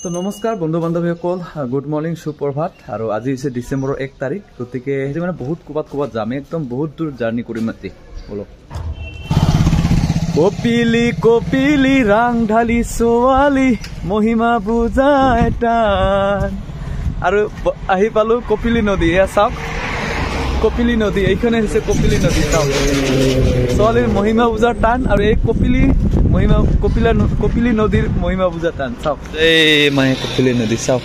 তো নমস্কাৰ বন্ধু বান্ধৱীসকল, গুড মৰ্নিং, সুপ্ৰভাত। আৰু আজি হৈছে ডিচেম্বৰৰ 1 তাৰিখ, গতিকে সেইটো মানে বহুত ক'ৰবাত যাম, একদম বহুত দূৰ জাৰ্ণি কৰিম আজি। বলক। কপিলি কপিলি ৰাং ঢালি ছোৱালী মহিমা বুজাই টান। আৰু আহি পালো কপিলি নদী। এয়া চাওক কপিলি নদী, এইখনে হৈছে কপিলি নদী। চাওক ছোৱালীৰ মহিমা বুজাৰ টান, আৰু এই কপিলি নদীৰ মহিমা বুজা টান। চাওক এই মানে কপিলি নদী চাওক।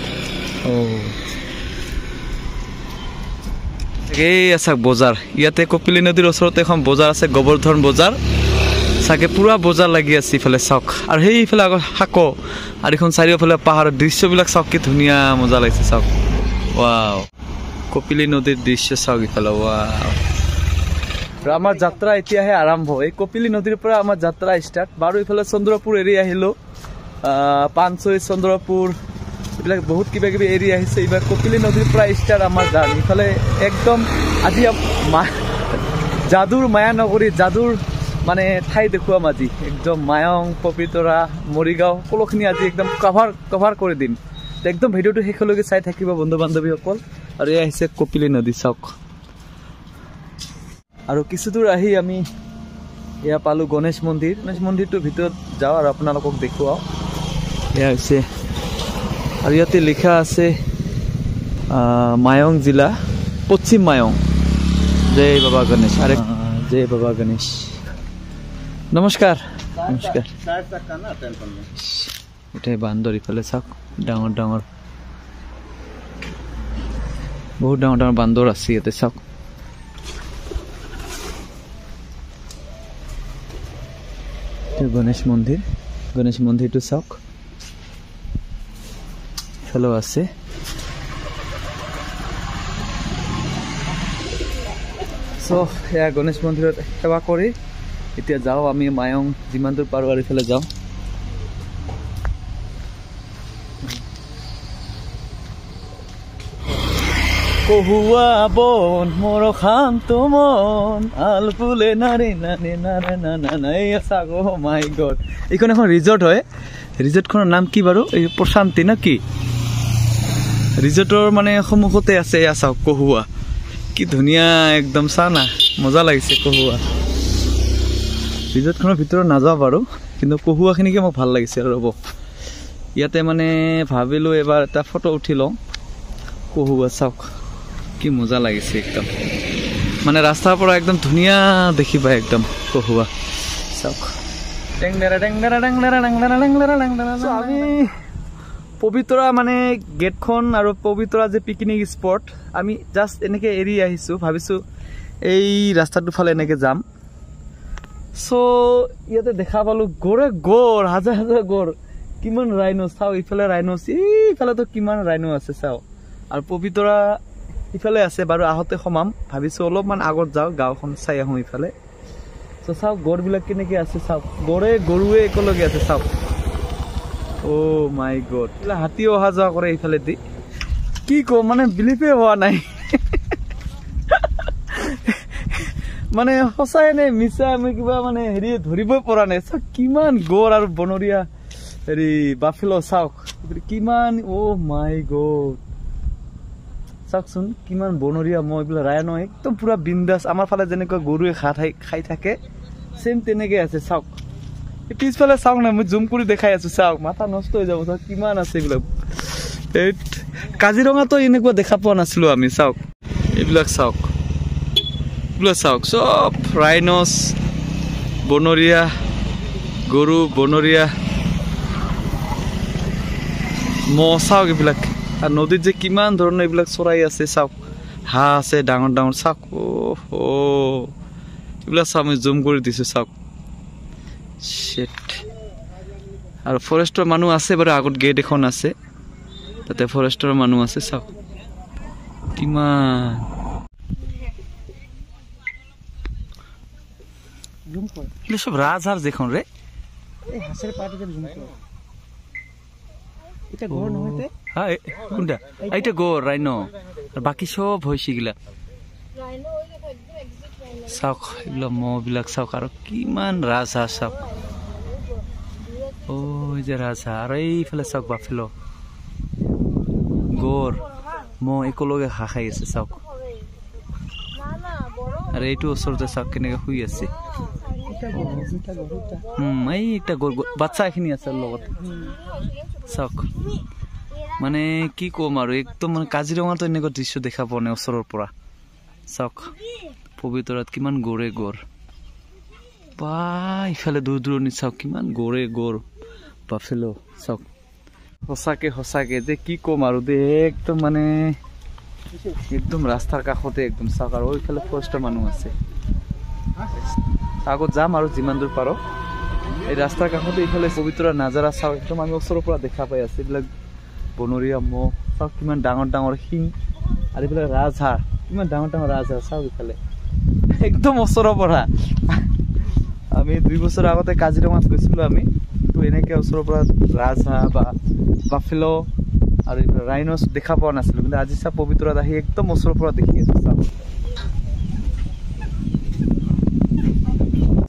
এই চাওক বজাৰ, ইয়াতে কপিলি নদীৰ ওচৰতে এখন বজাৰ আছে, গোবৰ্ধন বজাৰ। চাগে পুৰা বজাৰ লাগি আছে ইফালে চাওক। আৰু সেইফালে আকৌ শাকো, আৰু এইখন চাৰিওফালে পাহাৰৰ দৃশ্যবিলাক চাওক, কি ধুনীয়া মজা লাগিছে চাওক। ৱাও, কপিলি নদীৰ দৃশ্য চাওক ইফালে। ৱাও, আমাৰ যাত্ৰা এতিয়াহে আৰম্ভ। এই কপিলি নদীৰ পৰা আমাৰ যাত্ৰা ষ্টাৰ্ট। বাৰু ইফালে চন্দ্ৰপুৰ এৰি আহিলোঁ, পানচৈ, চন্দ্ৰপুৰ, এইবিলাক বহুত কিবা কিবি এৰি আহিছে। এইবাৰ কপিলি নদীৰ পৰা ষ্টাৰ্ট আমাৰ যান। ইফালে একদম আজি যাদুৰ মায়া নগৰী, যাদুৰ মানে ঠাই দেখুৱাম আজি। একদম মায়ং, পবিতৰা, মৰিগাঁও সকলোখিনি আজি একদম কভাৰ কৰি দিম। একদম ভিডিঅ'টো শেষলৈকে চাই থাকিব বন্ধু বান্ধৱীসকল। আৰু এয়া আহিছে কপিলি নদী চাওক। আৰু কিছু দূৰ আহি আমি এয়া পালোঁ গণেশ মন্দিৰ। গণেশ মন্দিৰটোৰ ভিতৰত যাওঁ আৰু আপোনালোকক দেখুৱাওঁ। এয়া হৈছে, আৰু ইয়াতে লিখা আছে মায়ং জিলা, পশ্চিম মায়ং। জয় বাবা গণেশ। আৰে জয় বাবা গণেশ। নমস্কাৰ নমস্কাৰ। এটাই বান্দৰ, ইফালে চাওক ডাঙৰ ডাঙৰ, বহুত ডাঙৰ ডাঙৰ বান্দৰ আছে ইয়াতে চাওক। গণেশ মন্দিৰ, গণেশ মন্দিৰটো চাওক, ইফালেও আছে। চ' এয়া গণেশ মন্দিৰত সেৱা কৰি এতিয়া যাওঁ আমি মায়ং, যিমান দূৰ পাৰোঁ আৰু ইফালে যাওঁ। কহুৱা বন মোৰ শান্ত মন, আল ফুলে নাৰে নাৰে নাৰে নানা। এই চাওক, অ মাই গড, এইখন এখন ৰিজৰ্ট হয়। ৰিজৰ্টখনৰ নাম কি বাৰু? এই প্ৰশান্তি না কি? ৰিজৰ্টৰ মানে সন্মুখতে আছে। এয়া চাওক কহুৱা, কি ধুনীয়া একদম। চা না, মজা লাগিছে কহুৱা। ৰিজৰ্টখনৰ ভিতৰত নাযাওঁ বাৰু, কিন্তু কহুৱাখিনিকে মোক ভাল লাগিছে। ৰ'ব, ইয়াতে মানে ভাবিলোঁ এবাৰ এটা ফটো উঠি লওঁ। কহুৱা চাওক, কি মজা লাগিছে একদম। মানে ৰাস্তাৰ পৰা একদম ধুনীয়া দেখি পায় একদম কহুৱা চাওক। আমি পবিতৰা মানে গেটখন আৰু পবিতৰা যে পিকনিক স্পট, আমি জাষ্ট এনেকৈ এৰি আহিছোঁ। ভাবিছোঁ এই ৰাস্তাটোৰ ফালে এনেকৈ যাম। চ' ইয়াতে দেখা পালোঁ গড়, হাজাৰ হাজাৰ গড়। কিমান ৰাইনো চাওঁ, ইফালে ৰাইনো, ইফালেতো কিমান ৰাইনো আছে চাওঁ। আৰু পবিতৰা ইফালে আছে বাৰু, আহোঁতে সোমাম। ভাবিছোঁ অলপমান আগত যাওঁ, গাঁওখন চাই আহোঁ ইফালে। চ' চাওক গড়বিলাক কেনেকৈ আছে চাওক, গৰুৱে একেলগে আছে চাওক। অ' মাই গড, হাতী অহা যোৱা কৰে ইফালেদি। কি কওঁ মানে বিলিভে হোৱা নাই। মানে সঁচাই নে মিছা, আমি কিবা মানে হেৰি ধৰিবই পৰা নাই। চাওক কিমান গড় আৰু বনৰীয়া হেৰি বাফেলো চাওক কিমান। অ' মাই গড, চাওকচোন কিমান বনৰীয়া মহ, এইবিলাক ৰাইনো একদম পুৰা বিন্দাছ। আমাৰ ফালে যেনেকুৱা গৰুৱে খাই থাকে, চেম তেনেকৈ আছে চাওক। পিছফালে চাওক না, মই জুম কৰি দেখাই আছোঁ চাওক, মাথা নষ্ট হৈ যাব। চাওক কিমান আছে এইবিলাক। এই কাজিৰঙাতো এনেকুৱা দেখা পোৱা নাছিলোঁ আমি। চাওক এইবিলাক চাওক, এইবিলাক চাওক, চব ৰাইনছ, বনৰীয়া গৰু, বনৰীয়া মহ চাওক এইবিলাক। আৰু নদীত যে কিমান ধৰণৰ এইবিলাক চৰাই আছে চাওক, হাঁহ আছে ডাঙৰ ডাঙৰ চাওক। এইবিলাক চাওক, মই জুম কৰি দিছোঁ চাওক। আৰু ফৰেষ্টৰ মানুহ আছে বাৰু, আগত গেট এখন আছে, তাতে ফৰেষ্টৰ মানুহ আছে চাওক কিমান। সব ৰাজহাঁহ যেখন ৰে, এইটা গড় ৰাইন, বাকী চব হৈছে এইগিলা চাওক। এইবিলাক মহবিলাক চাওক, আৰু কিমান ৰাজহাঁহ চাওক। ওই যে রাজহাঁহ, আর এইফালে চাওক বাফেলো। গড় মহ একেলগে ঘাঁহ খাই আছে চাওক আৰু এইটো ওচৰতে চাওক কেনেকৈ শুই আছে এই একটা গড় বাচ্চা এখিনি আছে লগত চাওক মানে কি ক'ম আৰু একদম মানে কাজিৰঙাতো এনেকুৱা দৃশ্য দেখা পোৱা নাই ওচৰৰ পৰা চাওক পবিতৰাত কিমান গড়ে গড় বা ইফালে দূৰ দূৰণিত চাওক কিমান গড়ে গড় বাফেলো চাওক সঁচাকে যে কি ক'ম আৰু দে একদম মানে একদম ৰাস্তাৰ কাষতে একদম চাওক আৰু ওইফালে ফৰেষ্টৰ মানুহ আছে আগত যাম আৰু যিমান দূৰ পাৰো এই ৰাস্তাৰ কাষতে এইফালে পবিতৰা নাজাৰা চাওক একদম আমি ওচৰৰ পৰা দেখা পাই আছো এইবিলাক বনৰীয়া মহ চাওক কিমান ডাঙৰ ডাঙৰ শিং আৰু এইফালে ৰাজহাঁহ কিমান ডাঙৰ ডাঙৰ ৰাজহাঁহ চাওক ইফালে একদম ওচৰৰ পৰা আমি 2 বছৰ আগতে কাজিৰঙাত গৈছিলো আমি তো এনেকৈ ওচৰৰ পৰা ৰাজহাঁহ বা বাফেলো আৰু ৰাইনছ দেখা পোৱা নাছিলো কিন্তু আজি চাওক পবিতৰাত আহি একদম ওচৰৰ পৰা দেখি আছো চাওক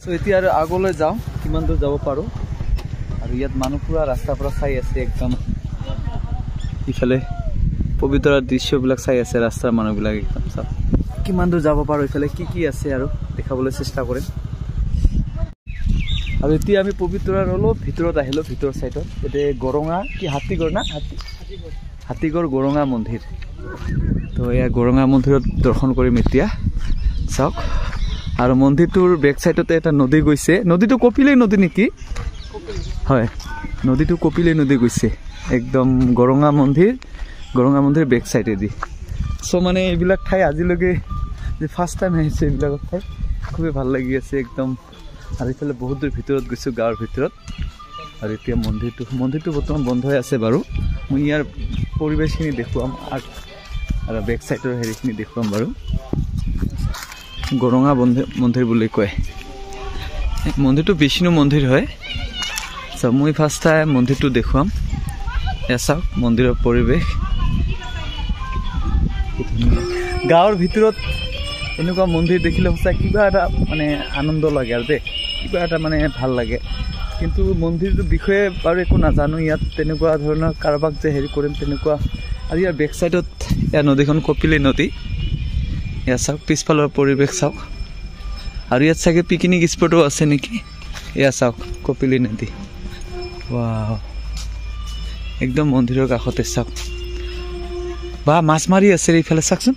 তো এতিয়া আৰু আগলৈ যাওঁ কিমান দূৰ যাব পাৰো আৰু ইয়াত মানুহ পুৰা ৰাস্তাৰ পৰা চাই আছে একদম ইফালে পবিতৰাৰ দৃশ্যবিলাক চাই আছে ৰাস্তাৰ মানুহবিলাক একদম চাওক কিমান দূৰ যাব পাৰো ইফালে কি আছে আৰু দেখাবলৈ চেষ্টা কৰিম আৰু এতিয়া আমি পবিতৰাৰ অলপ ভিতৰত আহিলো ভিতৰ সাইডত এতে গৰঙা কি হাতীগড় না হাতীগড় গৰঙা মন্দিৰ তো এয়া গৰঙা মন্দিৰত দৰ্শন কৰিম এতিয়া চাওক আৰু মন্দিৰটোৰ বেক সাইডতে এটা নদী গৈছে নদীটো কপিলে নদী নেকি হয় নদীটো কপিলে নদী গৈছে একদম গৰঙা মন্দিৰ বেক সাইডেদি সো মানে এইবিলাক ঠাই আজিলৈকে যে ফাৰ্ষ্ট টাইম আহিছে এইবিলাকত ঠাই খুবেই ভাল লাগি আছে একদম আৰু ইফালে বহুত দূৰ ভিতৰত গৈছোঁ গাঁৱৰ ভিতৰত আৰু এতিয়া মন্দিৰটো বৰ্তমান বন্ধ হৈ আছে বাৰু মই ইয়াৰ পৰিৱেশখিনি দেখুৱাম আৰু বেক সাইডৰ হেৰিখিনি দেখুৱাম বাৰু গৰঙা মন্দিৰ বুলি কয় মন্দিৰটো বিষ্ণু মন্দিৰ হয় চাওক মই ফাৰ্ষ্ট টাইম মন্দিৰটো দেখুৱাম এয়া চাওক মন্দিৰৰ পৰিৱেশ গাঁৱৰ ভিতৰত এনেকুৱা মন্দিৰ দেখিলে সঁচা কিবা এটা মানে আনন্দ লাগে আৰু দেই কিবা এটা মানে ভাল লাগে কিন্তু মন্দিৰটোৰ বিষয়ে বাৰু একো নাজানো ইয়াত তেনেকুৱা ধৰণৰ কাৰোবাক যে হেৰি কৰিম তেনেকুৱা আৰু ইয়াৰ বেক সাইডত এয়া নদীখন কপিলি নদী এয়া চাওক পিছফালৰ পৰিৱেশ চাওক আৰু ইয়াত চাগে পিকনিক স্পটো আছে নেকি এয়া চাওক কপিলি নদী ৱাও একদম মন্দিৰৰ কাষতে চাওক বা মাছ মাৰি আছে এইফালে চাওকচোন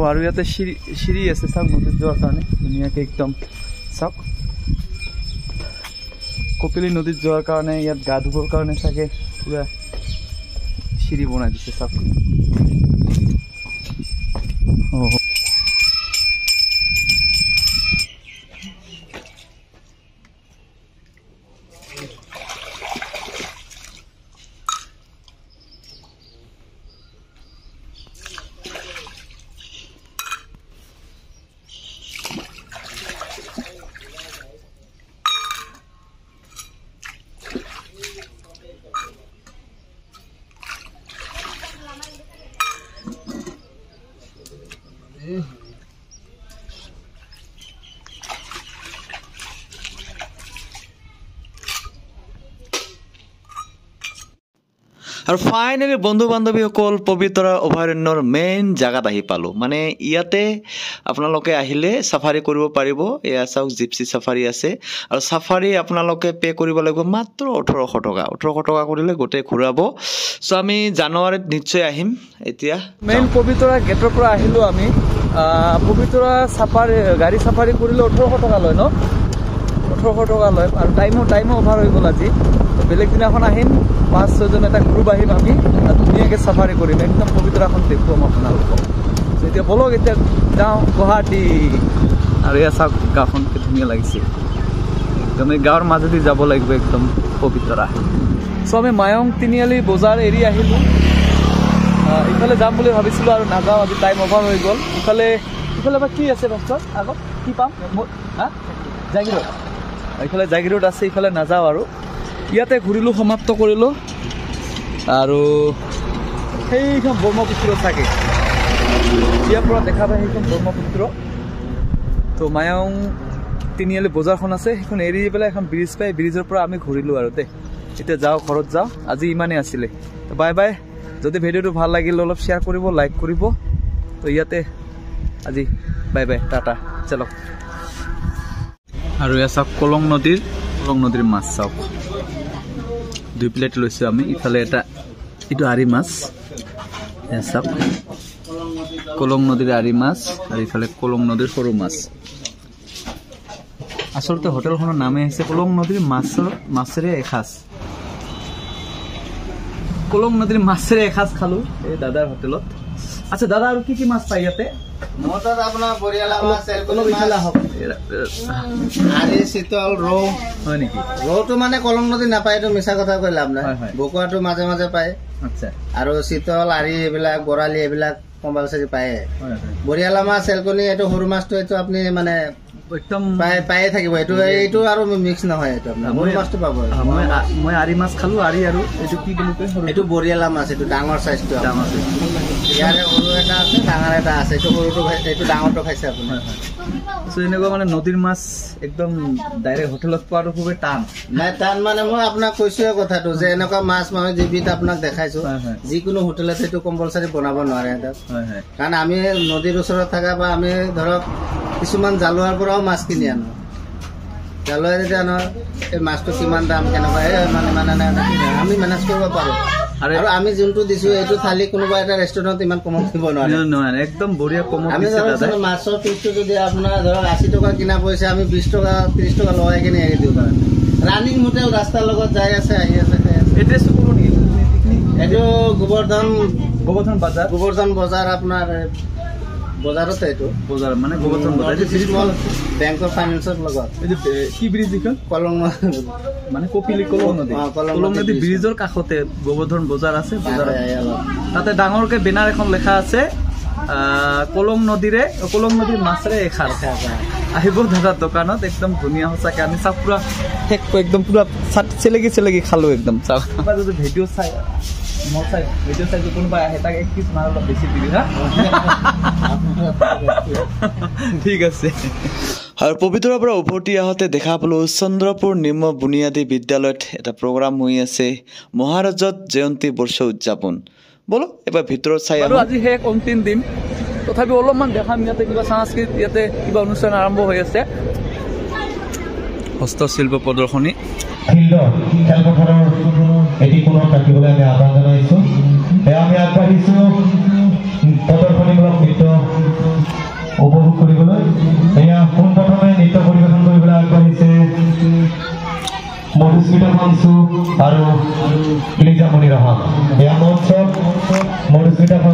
আৰু ইয়াতে সিঁড়ি আছে চাওক নদীত যোৱাৰ কাৰণে ধুনীয়াকৈ একদম চাওক কপিলি নদীত যোৱাৰ কাৰণে ইয়াত গা ধুবৰ কাৰণে চাগে পুৰা সিঁড়ি বনাই দিছে চাওক আৰু ফাইনেলি বন্ধু বান্ধৱীসকল পবিতৰা অভয়াৰণ্যৰ মেইন জাগাত আহি পালোঁ মানে ইয়াতে আপোনালোকে আহিলে চাফাৰী কৰিব পাৰিব এয়া চাওক জিপচি চাফাৰী আছে আৰু চাফাৰী আপোনালোকে পে' কৰিব লাগিব মাত্ৰ 1800 টকা কৰিলে গোটেই ঘূৰাব চ' আমি জানুৱাৰীত নিশ্চয় আহিম এতিয়া মেইন পবিতৰা গেটৰ পৰা আহিলোঁ আমি পবিতৰা গাড়ী চাফাৰী কৰিলে 1800 টকা লয় ন 1800 টকা লয় আৰু টাইমো অভাৰ হৈ গ'ল আজি বেলেগ দিনাখন আহিম 5-6 জন এটা গ্ৰুপ আহিম আমি ধুনীয়াকৈ চাফাৰী কৰিম একদম পবিতৰাখন দেখুৱাম আপোনালোকক এতিয়া বলক এতিয়া যাওঁ গুৱাহাটী আৰু এয়া চাওক গাঁওখন কি ধুনীয়া লাগিছে একদম এই গাঁৱৰ মাজেদি যাব লাগিব একদম পবিতৰা চ' আমি মায়ং তিনিআলি বজাৰ এৰি আহিলোঁ ইফালে যাম বুলি ভাবিছিলোঁ আৰু নাযাওঁ আজি টাইম অভাৰ হৈ গ'ল ইফালে বা কি আছে ডক্টৰ আগত কি পাম হা জাগিৰোড ইফালে জাগিৰোড আছে ইফালে নাযাওঁ আৰু ইয়াতে ঘূৰিলোঁ সমাপ্ত কৰিলোঁ আৰু সেইখন ব্ৰহ্মপুত্ৰ চাগে ইয়াৰ পৰা দেখা পায় সেইখন ব্ৰহ্মপুত্ৰ তো মায়ং তিনিআলি বজাৰখন আছে সেইখন এৰি পেলাই এখন ব্ৰিজ পাই ব্ৰিজৰ পৰা আমি ঘূৰিলোঁ আৰু দেই এতিয়া যাওঁ ঘৰত যাওঁ আজি ইমানেই আছিলে তো বাই বাই যদি ভিডিঅ'টো ভাল লাগিল অলপ শ্বেয়াৰ কৰিব লাইক কৰিব তো ইয়াতে আজি বাই বাই টাটা চলক আৰু এয়া চাওক কলং নদীৰ মাছ চাওক 2 প্লেট লৈছোঁ আমি ইফালে এটা এইটো আৰি মাছ এয়া চাওক কলং নদীৰ আৰি মাছ আৰু ইফালে কলং নদীৰ সৰু মাছ আচলতে হোটেলখনৰ নামে হৈছে কলং নদীৰ মাছেৰে এসাঁজ কলং নদীৰ মাছেৰে এসাঁজ খালোঁ এই দাদাৰ হোটেলত আচ্ছা দাদা আৰু কি মাছ পায় ইয়াতে মোটাত আপোনাৰ বৰিয়ালা মাছ চেলকলি মাছ আৰি চিতল ৰৌ হয় নেকি ৰৌটো মানে কলং নদী নাপায় এইটো মিছা কথা কৈ লাভ নাই বকুৱাটো মাজে মাজে পায় আচ্ছা আৰু চিতল আৰি এইবিলাক বৰালি এইবিলাক কম্পালচাৰি পায় বৰিয়ালা মাছ চেলকলি এইটো সৰু মাছটো এইটো আপুনি মানে একদম পায়ে থাকিব এইটো আৰু মিক্স নহয় এইটো আপোনাৰ সৰু মাছটো পাব মই আৰি মাছ খালোঁ আৰি আৰু এইটো কি বুলি কয় এইটো বৰিয়ালা মাছ এইটো ডাঙৰ চাইজটো ইয়াৰে সৰু এটা আছে ডাঙৰ এটা আছে এইটো সৰুটো এইটো ডাঙৰটো খাইছে আপুনি এনেকুৱা মানে নদীৰ মাছ একদম ডাইৰেক্ট হোটেলত পোৱাটো খুবেই টান নাই টান মানে মই আপোনাক কৈছোৱে কথাটো যে এনেকুৱা মাছ মই যিবিধ আপোনাক দেখাইছো যিকোনো হোটেলত সেইটো কম্পালচাৰি বনাব নোৱাৰে কাৰণ আমি নদীৰ ওচৰত থকা বা আমি ধৰক কিছুমান জালুৱাৰ পৰাও মাছ কিনি আনো জালুৱাই যেতিয়া আনো এই মাছটো কিমান দাম কেনেকুৱা আমি মেনেজ কৰিব পাৰোঁ আৰু আমি যোনটো দিছো এইটো থালি কোনোবা এটা ৰেষ্টুৰেণ্টত ইমান কমত দিব নোৱাৰে একদম বঢ়িয়া কমত আমি ধৰক মাছৰ পিচটো যদি আপোনাৰ ধৰক 80 টকা কিনা পইচা আমি 20 টকা 30 টকা লগাই কিনে এৰি দিওঁ ৰানিং হোটেল ৰাস্তাৰ লগত যাই আছে আহি আছে এড্ৰেছটো ক'ব নেকি এইটো গোবৰ্ধন বজাৰ আপোনাৰ বজাৰতে এইটো বজাৰ মানে গোবৰ্ধন বজাৰ বেংক অফ ফাইনেন্সৰ লগত এইটো কি ব্ৰিজ এইখন কলং মানে কপিলি কলং নদী ব্ৰিজৰ কাষতে গোবৰ্ধন বজাৰ আছে তাতে ডাঙৰকে বেনাৰ এখন লেখা আছে কলং নদীৰ মাছেৰে এসাঁজ আহিব দাদাৰ দোকানত একদম ধুনীয়া সঁচাকে আমি চাওক পুৰা একদম পুৰা চেলেকি খালোঁ একদম চাওক যদি ভিডিঅ' চাই ভিডিঅ' চাই কোনোবাই আহে তাক এক পিচ মাৰ অলপ বেছি দিবি হা ঠিক আছে আৰু পবিতৰাৰ পৰা উভতি আহোঁতে দেখা পালোঁ চন্দ্ৰপুৰ নিম্ন বুনিয়াদী বিদ্যালয়ত এটা প্ৰগ্ৰাম হৈ আছে মহাৰাজত জয়ন্তী বৰ্ষ উদযাপন বলো এবাৰ ভিতৰত চাই আৰু আজি শেষ অন্তিম দিন তথাপি অলপমান দেখাম ইয়াতে কিবা সাংস্কৃতিক ইয়াতে কিবা অনুষ্ঠান আৰম্ভ হৈ আছে হস্তশিল্প প্ৰদৰ্শনী খেলপথাৰৰ এটি পুনৰ থাকিবলৈ আমি আহ্বান জনাইছোঁ আমি আগবাঢ়িছোঁ প্ৰদৰ্শনীমূলক নৃত্য উপভোগ কৰিবলৈ এয়া পোনপ্ৰথমে নৃত্য পৰিৱেশন কৰিবলৈ আগবাঢ়িছে মধুস্মিতা মঞ্চু আৰু লিজামণি ৰহা এয়া মঞ্চত মধুস্মিতা